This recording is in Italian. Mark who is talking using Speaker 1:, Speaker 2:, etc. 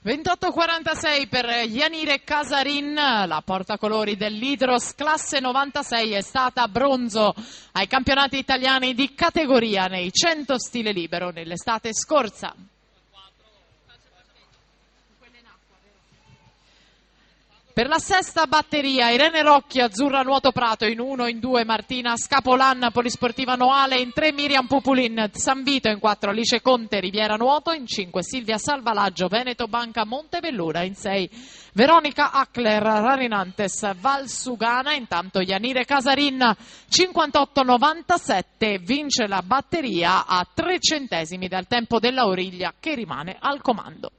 Speaker 1: 28,46 per Janire Casarin, la portacolori dell'Hydros classe 96 è stata bronzo ai campionati italiani di categoria nei 100 stile libero nell'estate scorsa. Per la sesta batteria Irene Rocchi, Azzurra Nuoto Prato, in 1, in 2 Martina Scapolan, Polisportiva Noale, in 3 Miriam Pupulin, San Vito, in 4 Alice Conte, Riviera Nuoto, in 5 Silvia Salvalaggio, Veneto Banca Montevellura, in 6 Veronica Ackler, Rarinantes Valsugana. Intanto Janire Casarin 58,97 vince la batteria a 3 centesimi dal tempo dell'Auriglia che rimane al comando.